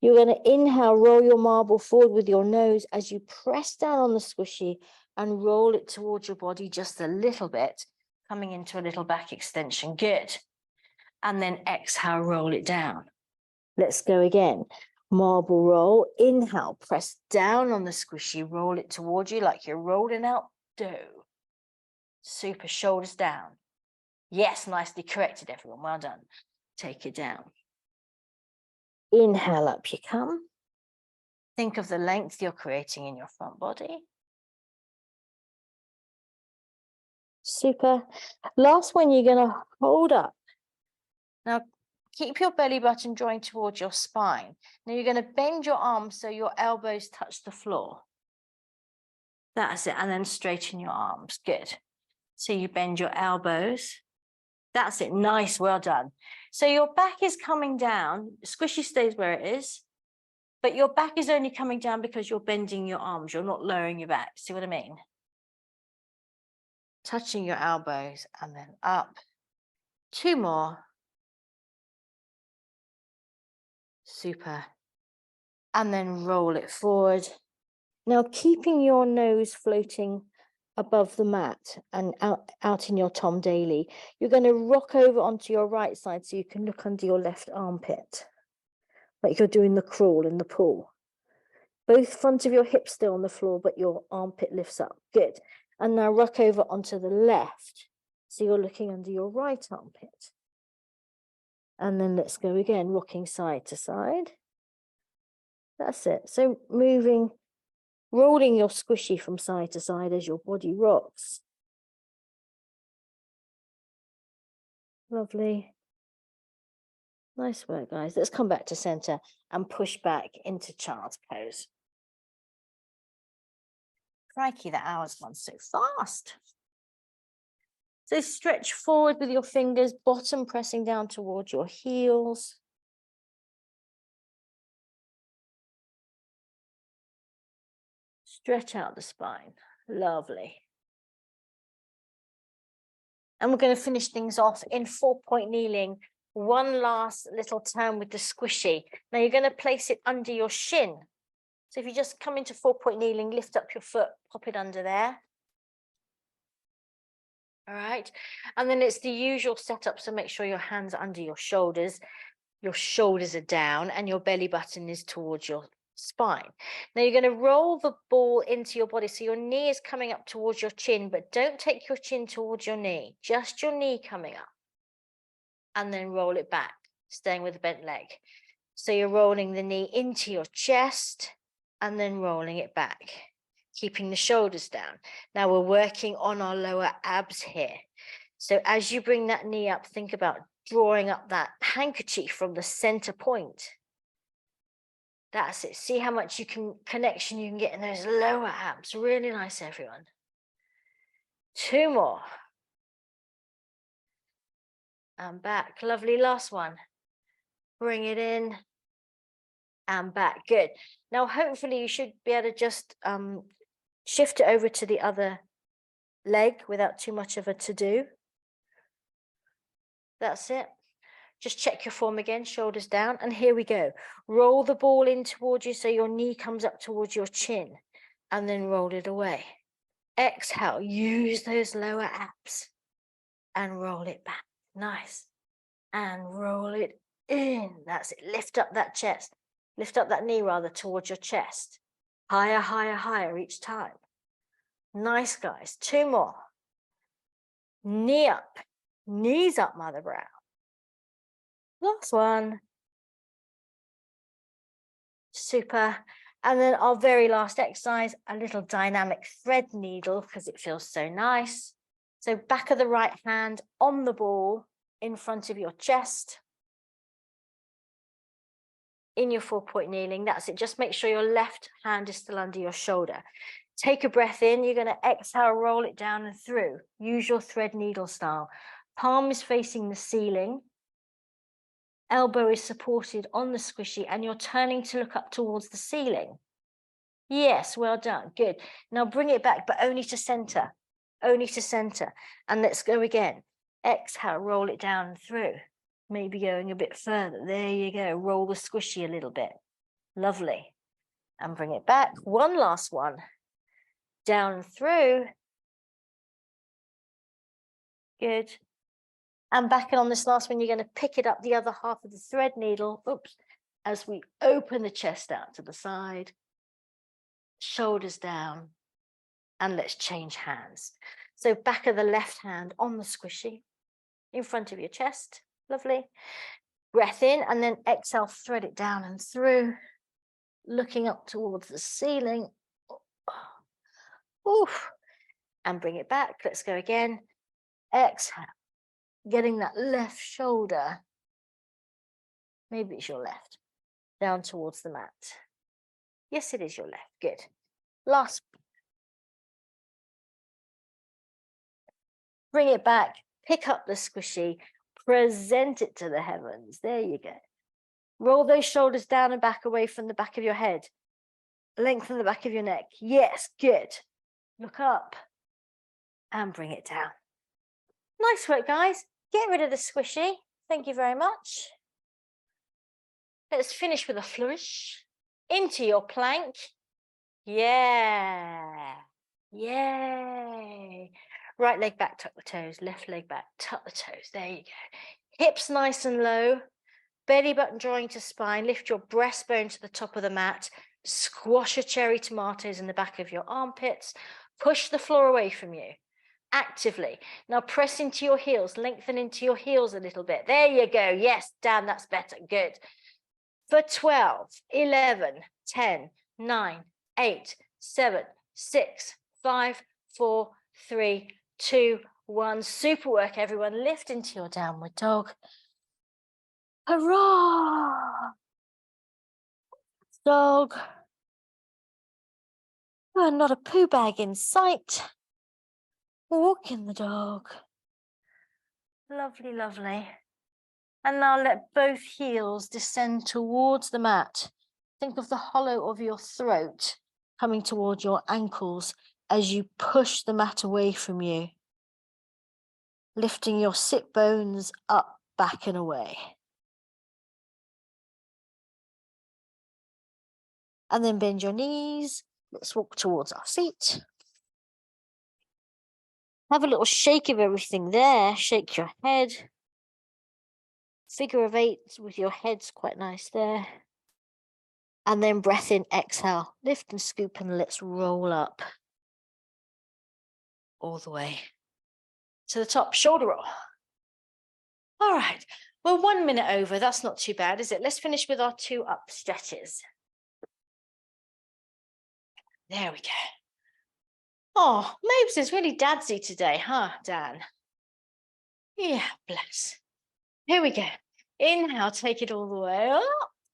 You're going to inhale, roll your marble forward with your nose as you press down on the squishy and roll it towards your body just a little bit, coming into a little back extension. Good. And then exhale, roll it down. Let's go again. Marble roll, inhale, press down on the squishy, roll it towards you like you're rolling out dough. Super, shoulders down. Yes, nicely corrected, everyone. Well done. Take it down. Inhale, up you come. Think of the length you're creating in your front body. Super. Last one, you're going to hold up. Now, keep your belly button drawing towards your spine. Now, you're going to bend your arms so your elbows touch the floor. That's it. And then straighten your arms. Good. So you bend your elbows. That's it. Nice. Well done. So your back is coming down. Squishy stays where it is. But your back is only coming down because you're bending your arms. You're not lowering your back. See what I mean? Touching your elbows and then up. 2 more. Super. And then roll it forward. Now, keeping your nose floating above the mat and out in your Tom Daley, you're going to rock over onto your right side so you can look under your left armpit, like you're doing the crawl in the pool. Both front of your hips still on the floor, but your armpit lifts up. Good. And now rock over onto the left. So you're looking under your right armpit. And then let's go again, rocking side to side. That's it. So moving, rolling your squishy from side to side as your body rocks. Lovely. Nice work, guys. Let's come back to center and push back into child's pose. Crikey, the hour's gone so fast. So stretch forward with your fingers, bottom pressing down towards your heels. Stretch out the spine. Lovely. And we're going to finish things off in 4-point kneeling. One last little turn with the squishy. Now you're going to place it under your shin. So if you just come into 4-point kneeling, lift up your foot, pop it under there. All right. And then it's the usual setup. So make sure your hands are under your shoulders are down, and your belly button is towards your spine. Now you're going to roll the ball into your body. So your knee is coming up towards your chin, but don't take your chin towards your knee, just your knee coming up. And then roll it back, staying with the bent leg. So you're rolling the knee into your chest and then rolling it back, keeping the shoulders down. Now we're working on our lower abs here. So as you bring that knee up, think about drawing up that handkerchief from the center point. That's it. See how much connection you can get in those lower abs. Really nice, everyone. 2 more. And back. Lovely. Last one. Bring it in. and back. Good. Now, hopefully you should be able to just shift it over to the other leg without too much of a to-do. That's it. Just check your form again, shoulders down, and here we go. Roll the ball in towards you so your knee comes up towards your chin, and then roll it away. Exhale, use those lower abs and roll it back. Nice. And roll it in. That's it. Lift up that chest. Lift up that knee rather towards your chest. Higher, higher, higher each time. Nice, guys. 2 more. Knee up. Knees up, Mother Brown. Last one. Super. And then our very last exercise, a little dynamic thread needle because it feels so nice. So back of the right hand on the ball in front of your chest. In your 4-point kneeling, that's it. Just make sure your left hand is still under your shoulder. Take a breath in. You're going to exhale, roll it down and through. Use your thread needle style. Palm is facing the ceiling. Elbow is supported on the squishy and you're turning to look up towards the ceiling. Yes, well done. Good. Now bring it back, but only to center. Only to center. And let's go again. Exhale, roll it down and through. Maybe going a bit further. There you go. Roll the squishy a little bit. Lovely. And bring it back. One last one. Down and through. Good. And back on this last one, you're going to pick it up the other half of the thread needle. Oops. As we open the chest out to the side. Shoulders down. And let's change hands. So back of the left hand on the squishy. In front of your chest. Lovely. Breath in and then exhale, thread it down and through. Looking up towards the ceiling. Oof. And bring it back. Let's go again. Exhale. Getting that left shoulder. Maybe it's your left. Down towards the mat. Yes, it is your left. Good. Last. Bring it back. Pick up the squishy. Present it to the heavens. There you go. Roll those shoulders down and back away from the back of your head. Lengthen the back of your neck. Yes, good. Look up and bring it down. Nice work, guys. Get rid of the squishy. Thank you very much. Let's finish with a flourish. Into your plank. Yeah. Yay. Right leg back, tuck the toes. Left leg back, tuck the toes. There you go. Hips nice and low. Belly button drawing to spine. Lift your breastbone to the top of the mat. Squash your cherry tomatoes in the back of your armpits. Push the floor away from you. Actively. Now press into your heels. Lengthen into your heels a little bit. There you go. Yes, down. That's better. Good. For 12, 11, 10, 9, 8, 7, 6, 5, 4, 3, 2, 1. Super work, everyone. Lift into your downward dog. Hurrah! Dog. Oh, not a poo bag in sight. Walk in the dog. Lovely, lovely. And now let both heels descend towards the mat. Think of the hollow of your throat coming towards your ankles as you push the mat away from you. Lifting your sit bones up, back and away. And then bend your knees. Let's walk towards our feet. Have a little shake of everything there. Shake your head. Figure of 8 with your head's quite nice there. And then breath in, exhale. Lift and scoop and let's roll up. All the way to the top, shoulder roll. All right, well, 1 minute over. That's not too bad, is it? Let's finish with our 2 up stretches. There we go. Oh, Mabes is really dadsy today, huh, Dan? Yeah, bless. Here we go. Inhale, take it all the way up.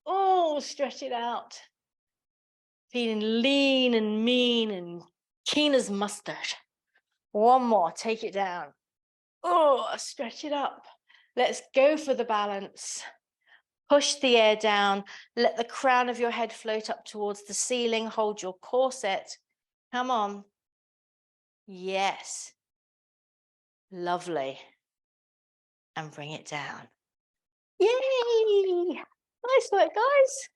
Oh, stretch it out. Feeling lean and mean and keen as mustard. 1 more, take it down. Oh, stretch it up. Let's go for the balance. Push the air down. Let the crown of your head float up towards the ceiling. Hold your corset. Come on. Yes. Lovely. And bring it down. Yay! Nice work, guys.